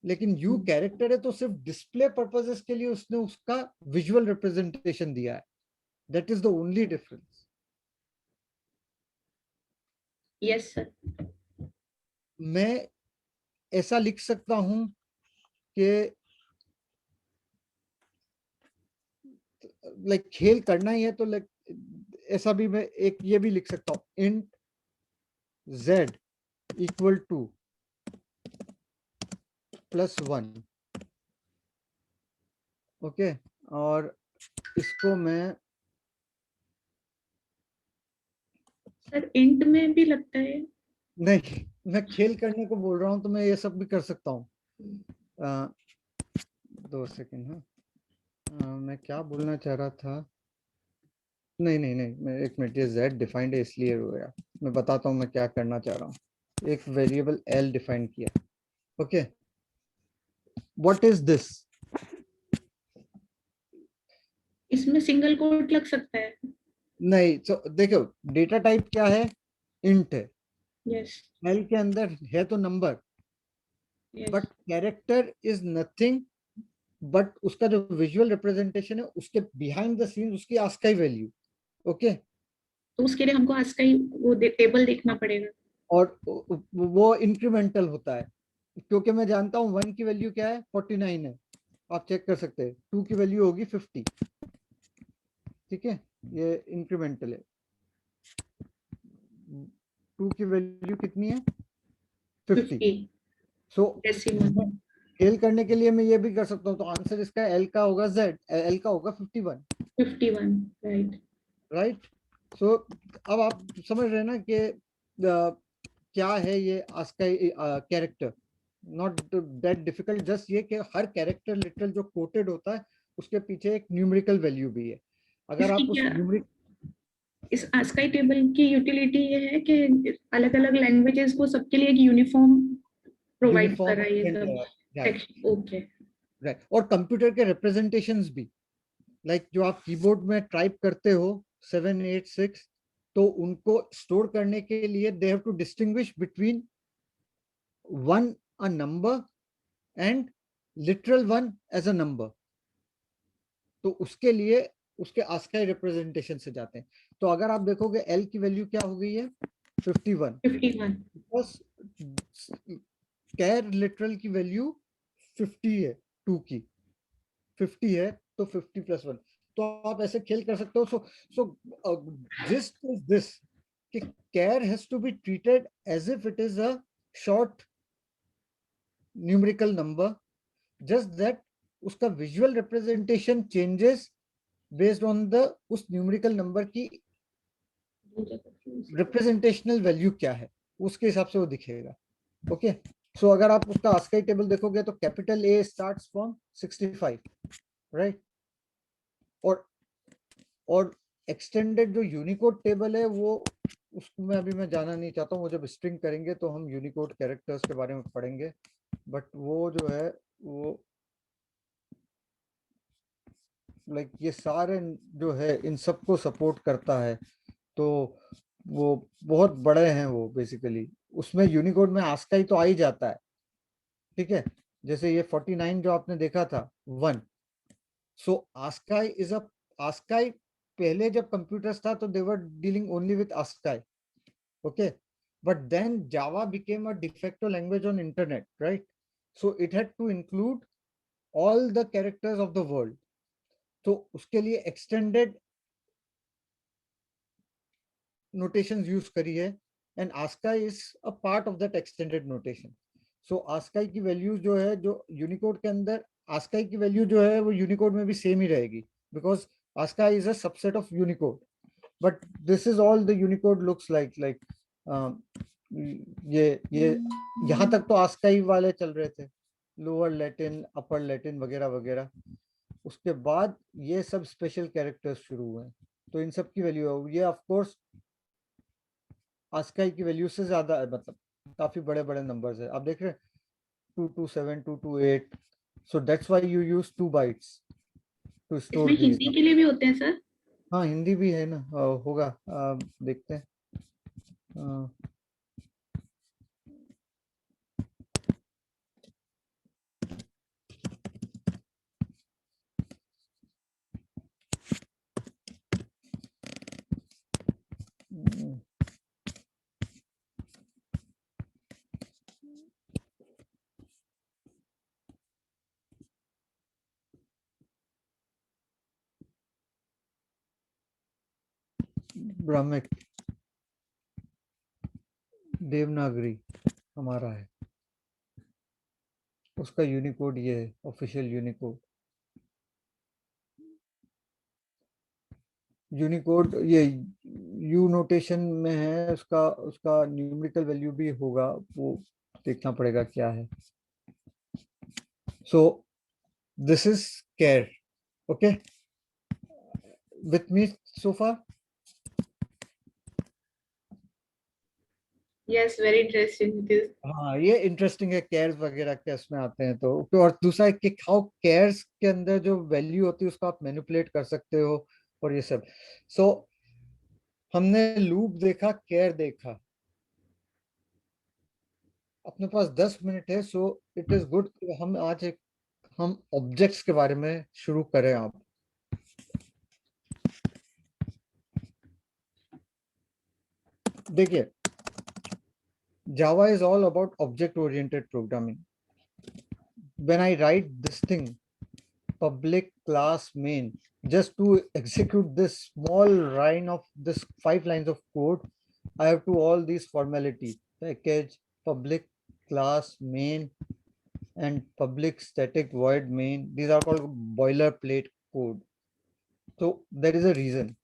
लेकिन U कैरेक्टर है तो सिर्फ डिस्प्ले पर्पसेस के लिए उसने उसका विजुअल रिप्रेजेंटेशन दिया है। That is the only difference. Yes sir. मैं ऐसा लिख सकता हूं कि लाइक खेल करना ही है तो लाइक ऐसा भी मैं एक ये भी लिख सकता हूं, int Z equal to +1। Okay, और इसको मैं सर इंट में भी लगता है? नहीं, मैं खेल करने को बोल रहा हूं तो मैं ये सब भी कर सकता हूँ। 2 सेकेंड। हाँ, मैं क्या बोलना चाह रहा था? नहीं नहीं नहीं, मैं एक मिनट, ये Z डिफाइंड है इसलिए हो गया। मैं बताता हूँ मैं क्या करना चाह रहा हूँ। एक वेरिएबल L डिफाइन किया। Okay, what is this? इसमें सिंगल कोट लग सकता है? नहीं, तो देखो डेटा टाइप क्या है? इंट है। यस। L के अंदर है तो number, but character is nothing but उसका जो विजुअल रिप्रेजेंटेशन है उसके बिहाइंड द सीन्स उसकी आस्काई वैल्यू। ओके, तो उसके लिए हमको आज का ही वो टेबल देखना पड़ेगा। और वो इंक्रीमेंटल होता है, क्योंकि मैं जानता हूँ 1 की वैल्यू क्या है? 49 है। आप चेक कर सकते हैं 2 की वैल्यू होगी 50। ठीक है, ये इंक्रीमेंटल है। 2 की वैल्यू कितनी है? 50। सो डेसिमल। खेल करने के लिए मैं ये भी कर सकता हूँ, तो आंसर इसका L का होगा L का होगा 51। 51, राइट। राइट। सो अब आप समझ रहे हैं ना कि क्या है ये ASCII character? Not that difficult, just ये कि हर कैरेक्टर लिटरल जो कोटेड होता है उसके पीछे एक न्यूमेरिकल वैल्यू भी है। अगर आप उस इस आस्काई टेबल की यूटिलिटी ये है कि अलग अलग लैंग्वेजेस को सबके लिए एक यूनिफॉर्म प्रोवाइड कर रहा है ये सब। Okay, right. और कंप्यूटर के रिप्रेजेंटेशंस भी, लाइक जो आप कीबोर्ड में टाइप करते हो 786, तो उनको स्टोर करने के लिए they have to distinguish between 1 a number and literal 1 as a number। तो उसके लिए उसके आस्काई रिप्रेजेंटेशन से जाते हैं। तो अगर आप देखोगे L की वैल्यू क्या हो गई है? 51। 51। बिकॉज कैर लिटरल की वैल्यू 50 है, 2 की 50 है तो 50 + 1। तो आप ऐसे खेल कर सकते हो। सो जिस्ट इज दिस कि char has to be treated as if it is a short numerical number, just that उसका visual representation changes based on the उस न्यूमेरिकल नंबर की रिप्रेजेंटेशनल वैल्यू क्या है, उसके हिसाब से वो दिखेगा। ओके, सो अगर आप उसका आस्काई टेबल देखोगे तो capital A starts from 65, right. और एक्सटेंडेड जो यूनिकोड टेबल है वो उसको मैं जाना नहीं चाहता हूँ। वो जब स्ट्रिंग करेंगे तो हम यूनिकोड कैरेक्टर्स के बारे में पढ़ेंगे, बट वो जो है वो लाइक ये सारे जो है इन सबको सपोर्ट करता है। तो वो बहुत बड़े हैं वो बेसिकली। उसमें यूनिकोड में आस्काई तो आ ही जाता है। ठीक है, जैसे ये 49 जो आपने देखा था 1। So ASCII is a ASCII पहले जब कंप्यूटर्स था तो they were dealing only with ASCII. Okay, but then Java became a de facto language on internet, right? So it had to include all the characters of the world. तो उसके लिए extended notations use करी है, and ASCII is a part of that extended notation. So ASCII की value जो है, जो Unicode के अंदर ASCII की वैल्यू जो है वो यूनिकोड में भी सेम ही रहेगी, because ASCII is a subset of Unicode. But this is all the Unicode looks like ये यहाँ तक तो ASCII वाले चल रहे थे, लोअर लैटिन, अपर लैटिन वगैरह वगैरह. उसके बाद ये सब स्पेशल कैरेक्टर्स शुरू हुए, तो इन सब की वैल्यू ये ऑफ कोर्स ASCII की वैल्यू से ज्यादा है, मतलब काफी बड़े बड़े नंबर्स है. आप देख रहे हैं 227, 228, so that's why you use 2 bytes to store इसमें these. हिंदी के लिए भी होते हैं सर? हाँ हिंदी भी है ना, होगा, देखते हैं. ब्राह्मिक देवनागरी हमारा है, उसका यूनिकोड ये है, ऑफिशियल यूनिकोड. यूनिकोड ये यू नोटेशन में है, उसका न्यूमेरिकल वैल्यू भी होगा, वो देखना पड़ेगा क्या है. So this is care. Okay, with me so far? Yes, very interesting. हाँ ये इंटरेस्टिंग है, केयर्स वगैरह के इसमें आते हैं तो. और दूसरा है कि हाउ केयर्स के अंदर जो वैल्यू होती है उसको आप मैनिपुलेट कर सकते हो और ये सब. सो हमने लूप देखा, केयर देखा, अपने पास 10 मिनट है, सो इट इज गुड हम आज हम ऑब्जेक्ट्स के बारे में शुरू करें. आप देखिए, Java is all about object-oriented programming. When I write this thing, public class main, just to execute this small line of this 5 lines of code, I have to all these formalities: package, public class main, and public static void main. These are called boilerplate code. So there is a reason.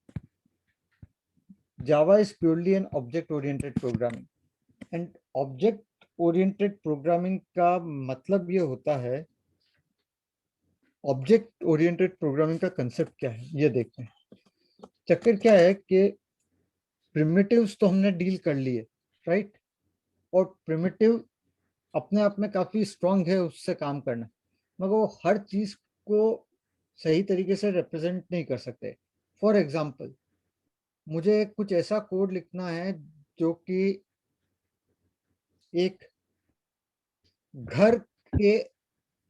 Java is purely an object-oriented programming. And object oriented programming का मतलब ये होता है, object oriented programming का concept क्या है ये देखते हैं. चक्कर क्या है कि प्रिमिटिव्स तो हमने डील कर लिए, राइट? और प्रिमिटिव अपने आप में काफी स्ट्रांग है उससे काम करना, मगर वो हर चीज को सही तरीके से रिप्रेजेंट नहीं कर सकते. फॉर एग्जाम्पल, मुझे कुछ ऐसा कोड लिखना है जो कि एक घर के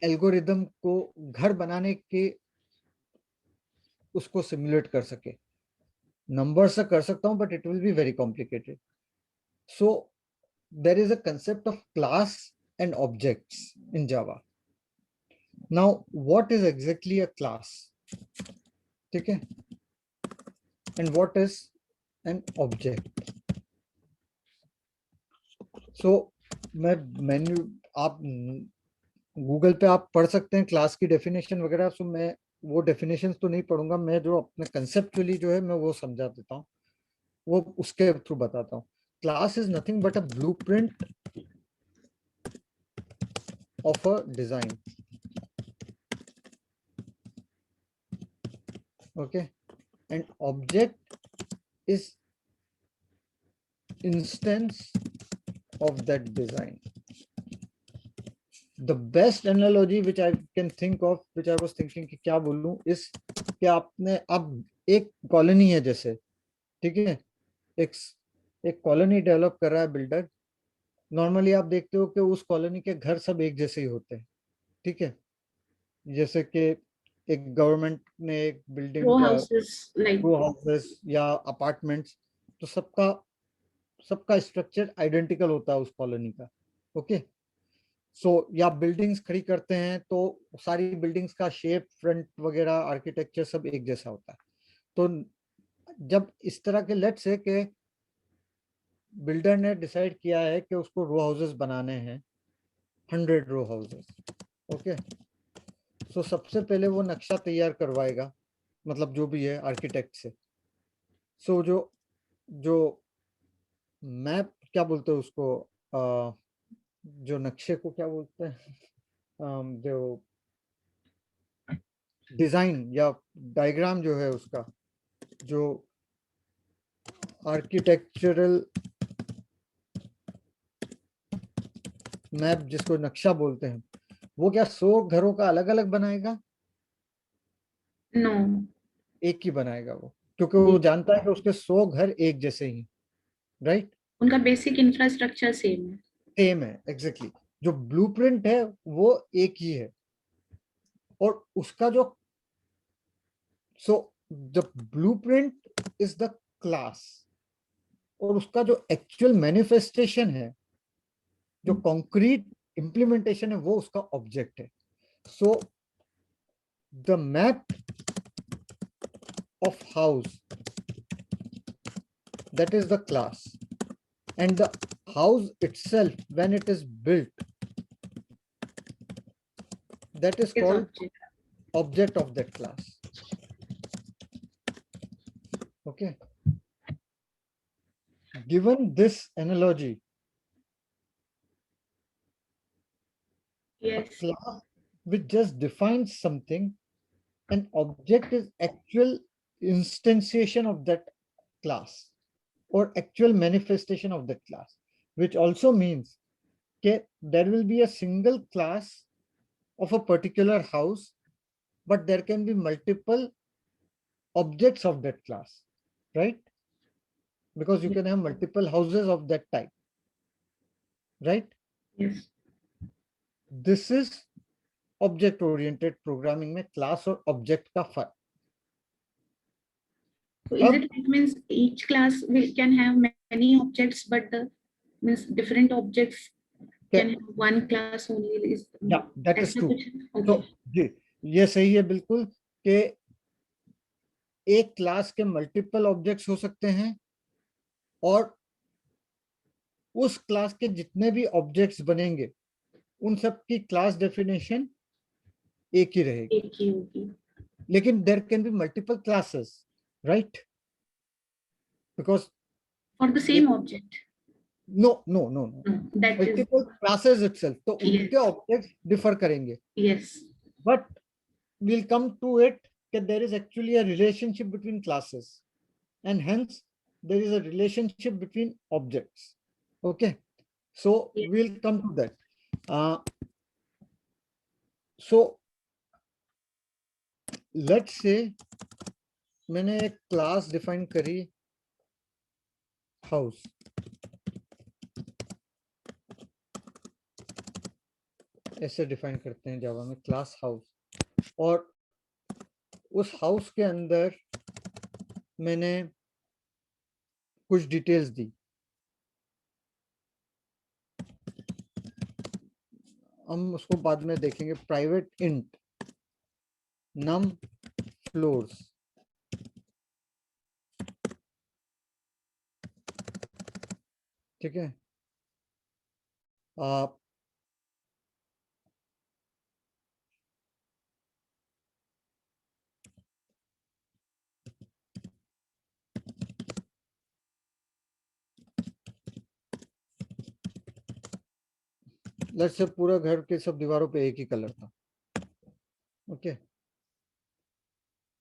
एल्गोरिदम को घर बनाने के उसको सिमुलेट कर सके. नंबर से कर सकता हूं, but it will be very complicated. So there is a concept of class and objects in Java. Now what is exactly a class? ठीक है, and what is an object? So menu आप Google पे आप पढ़ सकते हैं class की definition वगैरह. सो मैं वो डेफिनेशन तो नहीं पढ़ूंगा, मैं जो अपने कंसेप्चुअली जो है मैं वो समझा देता हूँ, वो उसके थ्रू बताता हूँ. Class is nothing but a blueprint of a design. Okay, and object is instance of that design. The best analogy which I can think of, which I was thinking कि क्या बोलूं, इस कि आपने अब एक कॉलोनी है जैसे, ठीक है, एक कॉलोनी डेवलप कर रहा है बिल्डर. नॉर्मली आप देखते हो कि उस कॉलोनी के घर सब एक जैसे ही होते हैं, ठीक है. जैसे कि एक गवर्नमेंट ने एक बिल्डिंग, रो हाउसेस, लाइक रो हाउसेस या अपार्टमेंट्स, तो सबका सबका स्ट्रक्चर आइडेंटिकल होता है उस कॉलोनी का। ओके, सो या बिल्डिंग्स खड़ी करते हैं तो सारी बिल्डिंग्स का शेप, फ्रंट वगैरह, आर्किटेक्चर सब एक जैसा होता है। तो जब इस तरह के लेट्स है कि बिल्डर ने डिसाइड किया है कि उसको रो हाउसेस बनाने हैं, 100 रो हाउसेस। ओके, सो सबसे पहले वो नक्शा तैयार करवाएगा, मतलब जो भी है आर्किटेक्ट से। सो जो जो मैप क्या बोलते हैं उसको, जो नक्शे को क्या बोलते हैं, जो डिजाइन या डायग्राम जो है उसका, जो आर्किटेक्चरल मैप जिसको नक्शा बोलते हैं, वो क्या 100 घरों का अलग अलग बनाएगा? नो, एक ही बनाएगा वो, क्योंकि वो जानता है कि उसके 100 घर एक जैसे ही, राइट? उनका बेसिक इंफ्रास्ट्रक्चर सेम है। सेम है, एग्जैक्टली। जो ब्लूप्रिंट है वो एक ही है, और उसका जो so the blueprint is the class, और उसका जो एक्चुअल मैनिफेस्टेशन है, जो कॉन्क्रीट इंप्लीमेंटेशन है, वो उसका ऑब्जेक्ट है। So the map of house, that is the class, and the house itself when it is built, that is Is called object. object of that class. Okay, given this analogy, Yes. class which just defines something, an object is actual instantiation of that class or actual manifestation of that class, which also means that there will be a single class of a particular house, but there can be multiple objects of that class, right? Because you can have multiple houses of that type, right? Yes. This is object oriented programming में class और object का फर्क। So is it like means each class can have many objects, but the means different objects can have one class only? Is Yeah, that is ऐसा true. कुछ? तो Okay. जी, ये सही है बिल्कुल, कि एक क्लास के मल्टीपल ऑब्जेक्ट्स हो सकते हैं, और उस क्लास के जितने भी ऑब्जेक्ट्स बनेंगे उन सब की क्लास डेफिनेशन एक ही रहेगी, एक ही होगी। लेकिन there can be multiple classes, right? Because For the same object. No no no no, No, that is multiple classes itself, तो Yes. उनके ऑब्जेक्ट्स डिफर करेंगे, yes. but we'll come to it that there is actually a relationship between classes, and hence there is a relationship between objects. Okay, so Yes. we'll come to that. So let's say मैंने एक class define करी house, ऐसे define करते हैं जावा में class house, और उस house के अंदर मैंने कुछ डिटेल्स दी। हम उसको बाद में देखेंगे। प्राइवेट इंट नम फ्लोर्स, ठीक है। लेट्स से पूरा घर के सब दीवारों पे एक ही कलर था। ओके,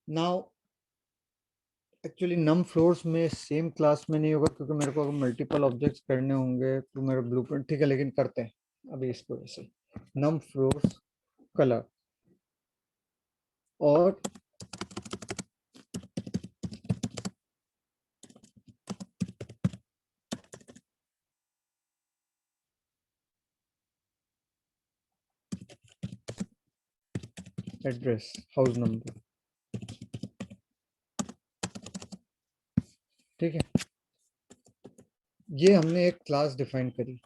नाउ एक्चुअली नम फ्लोर्स में सेम क्लास में नहीं होगा, क्योंकि मेरे को अगर मल्टीपल ऑब्जेक्ट्स करने होंगे तो मेरा ब्लूप्रिंट, ठीक है, लेकिन करते हैं अभी इसको ऐसे। नम फ्लोर्स कलर और एड्रेस, हाउस नंबर, ठीक है। ये हमने एक क्लास डिफाइन करी,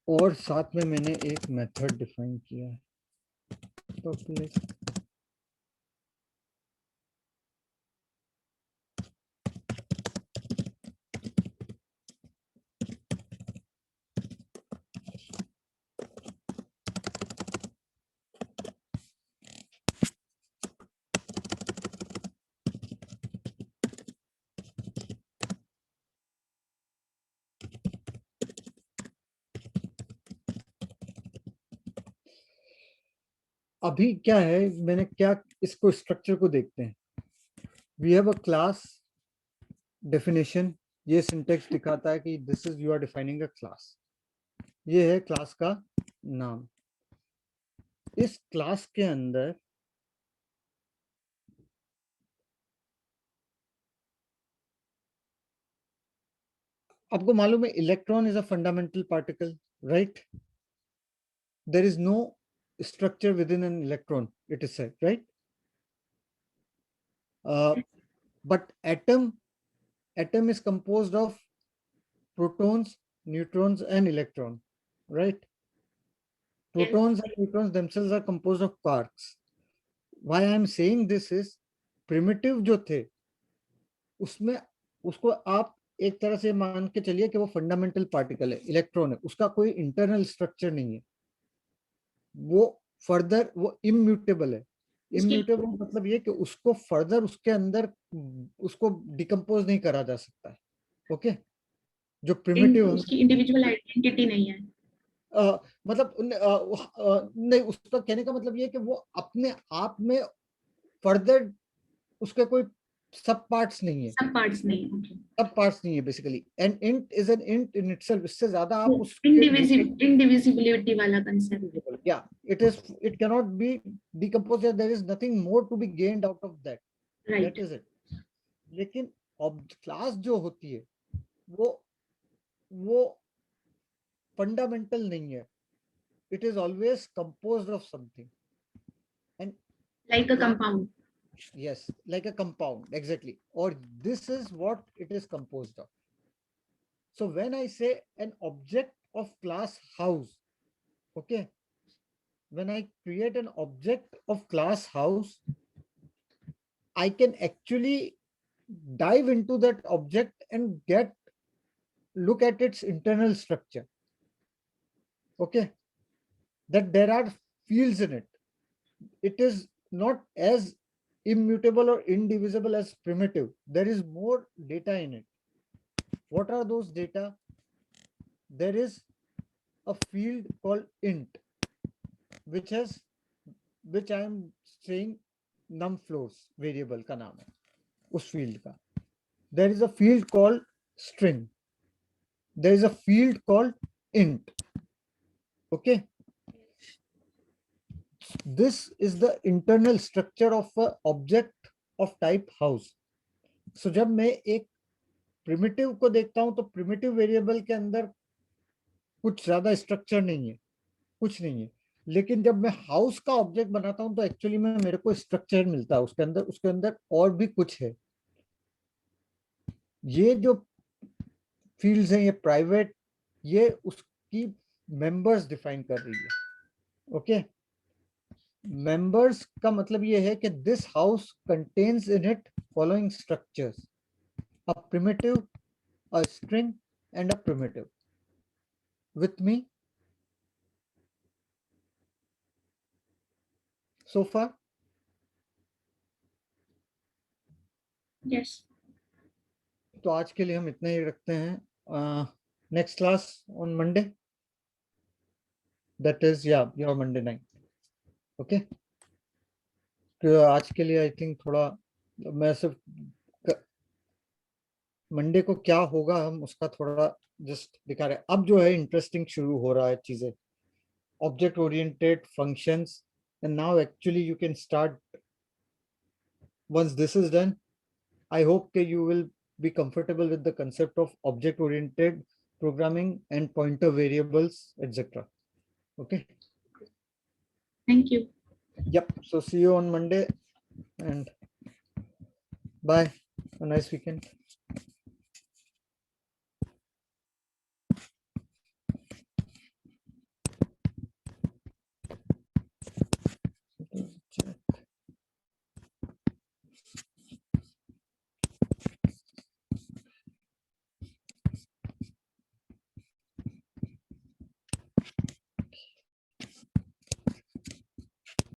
और साथ में मैंने एक मेथड डिफाइन किया है, पब्लिक अभी क्या है, मैंने क्या इसको स्ट्रक्चर को देखते हैं। We have a class definition, ये सिंटेक्स दिखाता है कि this is you are defining a class, ये है क्लास का नाम। इस क्लास के अंदर आपको मालूम है electron is a fundamental particle, right? There is no structure within an electron, it is said, right? But atom is composed of protons, neutrons and electron, right? Protons and neutrons themselves are composed of quarks. Why I am saying this is primitive जो थे उसमें उसको आप एक तरह से मान के चलिए कि वो फंडामेंटल पार्टिकल है, इलेक्ट्रॉन है, उसका कोई इंटरनल स्ट्रक्चर नहीं है, वो फर्दर वो इम्यूटेबल है। इम्यूटेबल मतलब ये कि उसको फर्दर उसके अंदर उसको डिकम्पोज नहीं करा जा सकता है, ओके? जो प्रिमिटिव उसकी इंडिविजुअल आइडेंटिटी नहीं है। मतलब नहीं, उसका कहने का मतलब ये कि वो अपने आप में फर्दर उसके कोई सब पार्ट्स नहीं है, सब पार्ट्स नहीं है, सब पार्ट्स नहीं है basically. And int is an int in itself, इससे ज्यादा आप उसके इंडिविजिबिलिटी वाला concept. yeah, it cannot be decomposed, there is nothing more to be gained out of that, right. that is it. लेकिन क्लास जो होती है वो फंडामेंटल नहीं है, it is always composed of something, and like a compound. yes, like a compound, exactly, or this is what it is composed of. So when I say an object of class house, okay, when I create an object of class house, I can actually dive into that object and look at its internal structure, okay, that there are fields in it. It is not as immutable or indivisible as primitive. There is more data in it. What are those data? There is a field called int, which I am saying num floors variable का नाम है उस field का. There is a field called string. There is a field called int. Okay. This is the internal structure of a object of type house. So जब मैं एक primitive को देखता हूं तो primitive variable के अंदर कुछ ज्यादा स्ट्रक्चर नहीं है, कुछ नहीं है, लेकिन जब मैं हाउस का ऑब्जेक्ट बनाता हूं तो एक्चुअली में मेरे को स्ट्रक्चर मिलता है, उसके अंदर और भी कुछ है। ये जो फील्ड्स हैं ये प्राइवेट, ये उसकी मेंबर्स डिफाइन कर रही है, ओके? मेंबर्स का मतलब ये है कि this house contains in it following structures, a primitive, a string and a primitive. With me so far? Yes. तो आज के लिए हम इतना ही रखते हैं। Next class on Monday, that is your Monday night, okay? तो आज के लिए आई थिंक थोड़ा मैं सिर्फ मंडे को क्या होगा हम उसका थोड़ा जस्ट दिखा रहे हैं। अब जो है इंटरेस्टिंग शुरू हो रहा है चीजें, object oriented functions, and now actually you can start once this is done. I hope that you will be comfortable with the concept of object oriented programming and pointer variables, etc. Okay. Thank you. Yep. So see you on Monday and bye. Have a nice weekend.